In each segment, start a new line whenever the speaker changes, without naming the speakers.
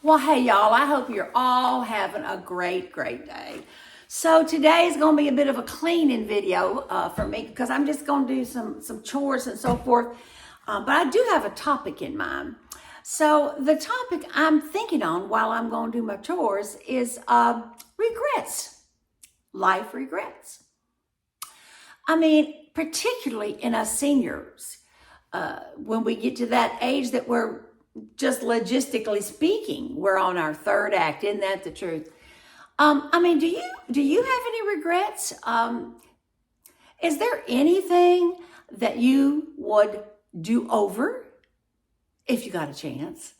Well, hey, y'all, I hope you're all having a great day. So today is going to be a bit of a cleaning video for me because I'm just going to do some chores and so forth. But I do have a topic in mind. So the topic I'm thinking on while I'm going to do my chores is regrets, life regrets. I mean, particularly in us seniors, when we get to that age that we're just logistically speaking, we're on our third act. Isn't that the truth? I mean, do you have any regrets? Is there anything that you would do over if you got a chance?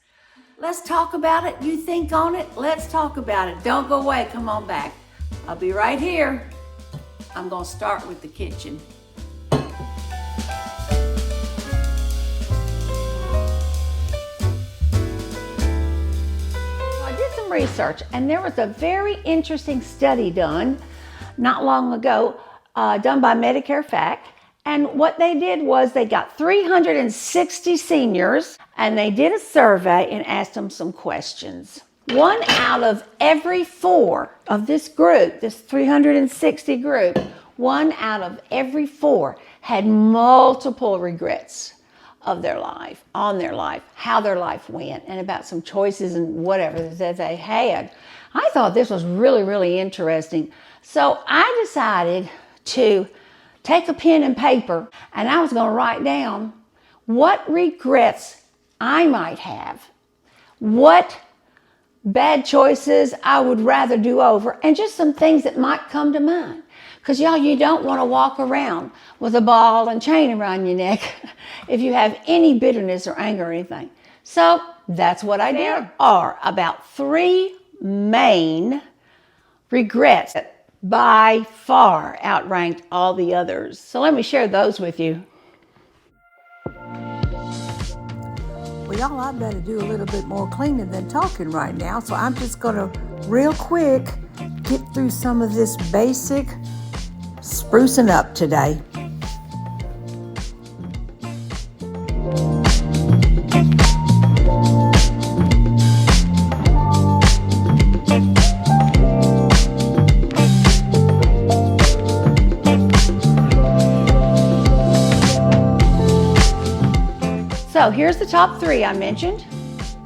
Let's talk about it. You think on it. Let's talk about it. Don't go away. Come on back. I'll be right here. I'm going to start with the kitchen. Research, and there was a very interesting study done not long ago, done by Medicare Fact. And what they did was they got 360 seniors and they did a survey and asked them some questions. 1 out of every 4 of this group, this 360 group, 1 out of every 4 had multiple regrets of their life, on their life, how their life went, and about some choices and whatever that they had. I thought this was really interesting. So I decided to take a pen and paper, and I was going to write down what regrets I might have, what bad choices I would rather do over, and just some things that might come to mind. Because y'all, you don't want to walk around with a ball and chain around your neck if you have any bitterness or anger or anything. So that's what I did. There are about 3 main regrets that by far outranked all the others. So let me share those with you.
Well, y'all, I better do a little bit more cleaning than talking right now. So I'm just going to real quick get through some of this basic sprucing up today.
So here's the top 3 I mentioned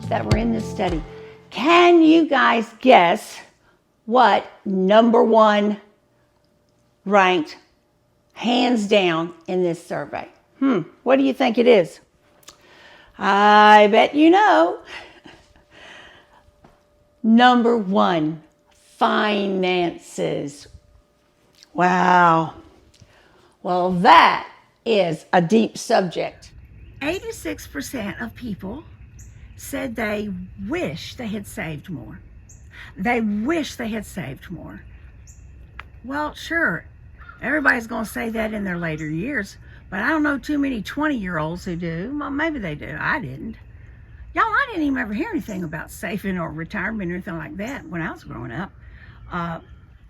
that were in this study. Can you guys guess what number 1 ranked hands down in this survey? What do you think it is? I bet you know. Number 1, finances. Wow. Well, that is a deep subject. 86% of people said they wish they had saved more. They wish they had saved more. Well, sure, everybody's going to say that in their later years, but I don't know too many 20-year-olds who do. Well, maybe they do. I didn't. Y'all, I didn't even ever hear anything about saving or retirement or anything like that when I was growing up.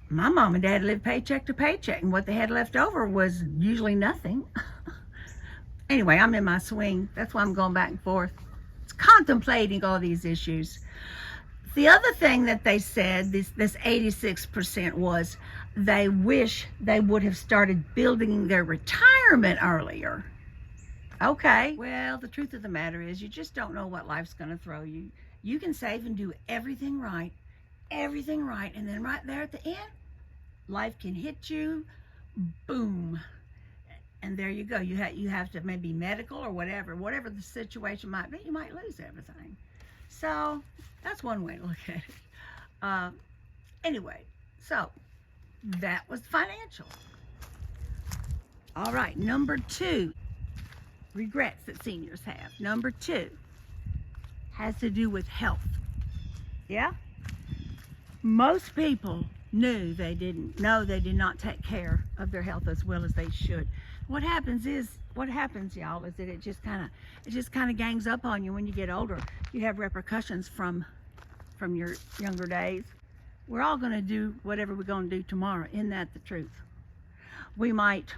My mom and dad lived paycheck to paycheck, and what they had left over was usually nothing. Anyway, I'm in my swing. That's why I'm going back and forth. It's contemplating all these issues. The other thing that they said, this 86% was they wish they would have started building their retirement earlier. Okay, well, the truth of the matter is you just don't know what life's going to throw you. You can save and do everything right, and then right there at the end, life can hit you, boom. And there you go. You have to maybe medical or whatever the situation might be, you might lose everything. So that's one way to look at it. Anyway, so that was financial. All right, number 2, regrets that seniors have. Number 2 has to do with health. Yeah? Most people knew they did not take care of their health as well as they should. What happens, y'all, is that it just kind of gangs up on you when you get older. You have repercussions from your younger days. We're all going to do whatever we're going to do tomorrow. Isn't that the truth? We might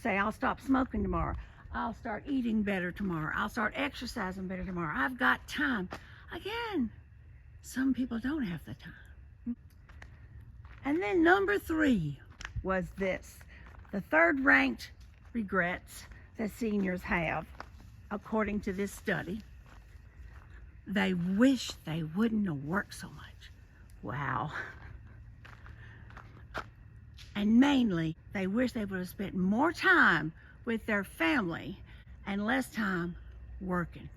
say, I'll stop smoking tomorrow. I'll start eating better tomorrow. I'll start exercising better tomorrow. I've got time. Again, Some people don't have the time. And then number 3 was this. The third ranked regrets that seniors have, according to this study. They wish they wouldn't have worked so much. Wow. And mainly, they wish they would have spent more time with their family and less time working.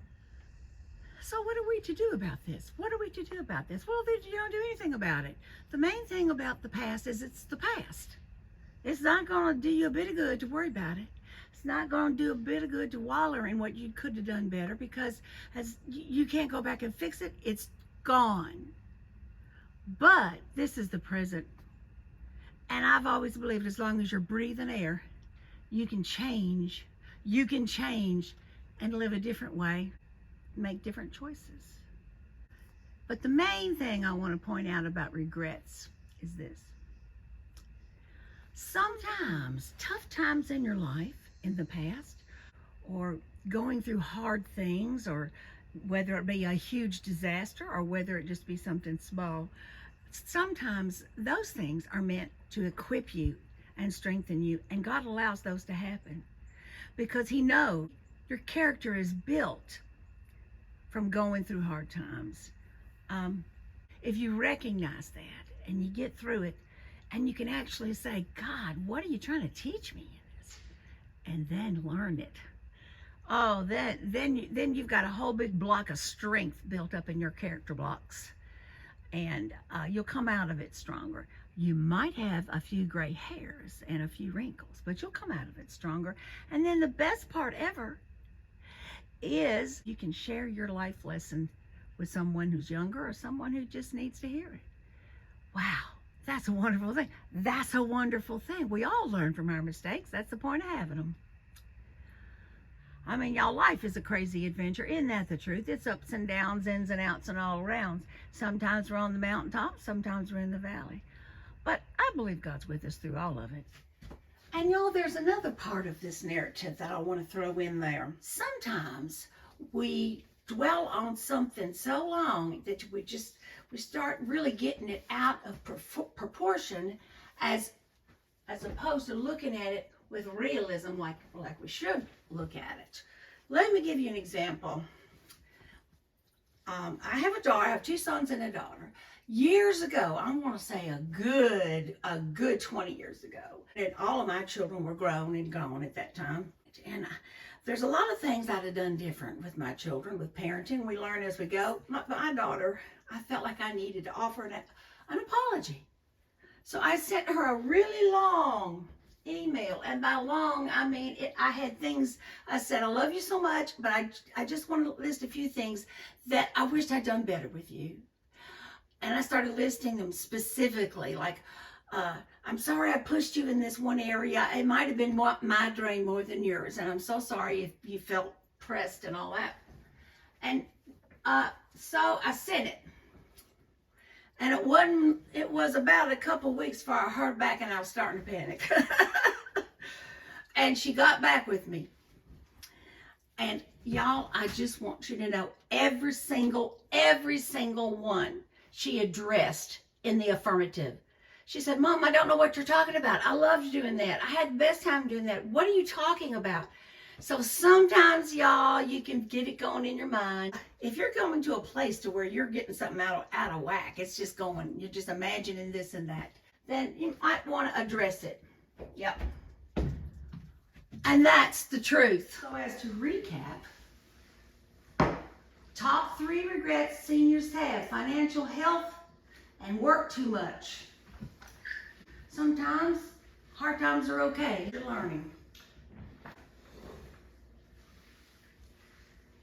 So what are we to do about this? What are we to do about this? Well, you don't do anything about it. The main thing about the past is it's the past. It's not going to do you a bit of good to worry about it. It's not going to do a bit of good to waller in what you could have done better, because as you can't go back and fix it. It's gone. But this is the present. And I've always believed as long as you're breathing air, you can change. You can change and live a different way, make different choices. But the main thing I want to point out about regrets is this. Sometimes tough times in your life in the past, or going through hard things, or whether it be a huge disaster or whether it just be something small, sometimes those things are meant to equip you and strengthen you, and God allows those to happen because He knows your character is built from going through hard times. If you recognize that and you get through it, and you can actually say, God, what are you trying to teach me in this? And then learn it. Oh, then you've got a whole big block of strength built up in your character blocks. And you'll come out of it stronger. You might have a few gray hairs and a few wrinkles, but you'll come out of it stronger. And then the best part ever is you can share your life lesson with someone who's younger or someone who just needs to hear it. Wow, that's a wonderful thing. That's a wonderful thing. We all learn from our mistakes. That's the point of having them. I mean, y'all, life is a crazy adventure. Isn't that the truth? It's ups and downs, ins and outs, and all arounds. Sometimes we're on the mountaintop, sometimes we're in the valley. But I believe God's with us through all of it. And y'all, there's another part of this narrative that I want to throw in there. Sometimes we dwell on something so long that we start really getting it out of proportion, as opposed to looking at it with realism like we should look at it. Let me give you an example. I have a daughter. I have 2 sons and a daughter. Years ago, I want to say a good 20 years ago, and all of my children were grown and gone at that time. And there's a lot of things I'd have done different with my children, with parenting. We learn as we go. My daughter, I felt like I needed to offer an apology. So I sent her a really long email, and by long I mean I had things. I said, I love you so much, but I just want to list a few things that I wished I'd done better with you. And I started listing them specifically, like I'm sorry I pushed you in this one area. It might have been my drain more than yours, and I'm so sorry if you felt pressed and all that. And so I sent it. And it was about a couple weeks before I heard back, and I was starting to panic. And she got back with me. And y'all, I just want you to know every single one she addressed in the affirmative. She said, Mom, I don't know what you're talking about. I loved doing that. I had the best time doing that. What are you talking about? So sometimes, y'all, you can get it going in your mind. If you're going to a place to where you're getting something out of whack, it's just going, you're just imagining this and that, then you might want to address it. Yep. And that's the truth. So as to recap, top 3 regrets seniors have: financial health and work too much. Sometimes hard times are okay. You're learning.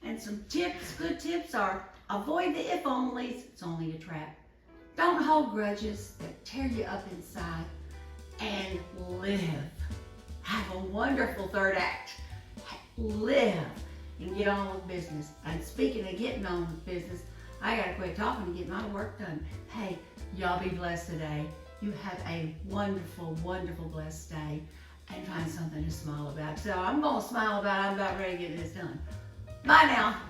And some tips, good tips are: avoid the if-onlys. It's only a trap. Don't hold grudges that tear you up inside. And live. Have a wonderful third act. Live and get on with business. And speaking of getting on with business, I gotta quit talking and get my work done. Hey, y'all be blessed today. You have a wonderful, wonderful, blessed day, and find something to smile about. So I'm gonna smile about it. I'm about ready to get this done. Bye now.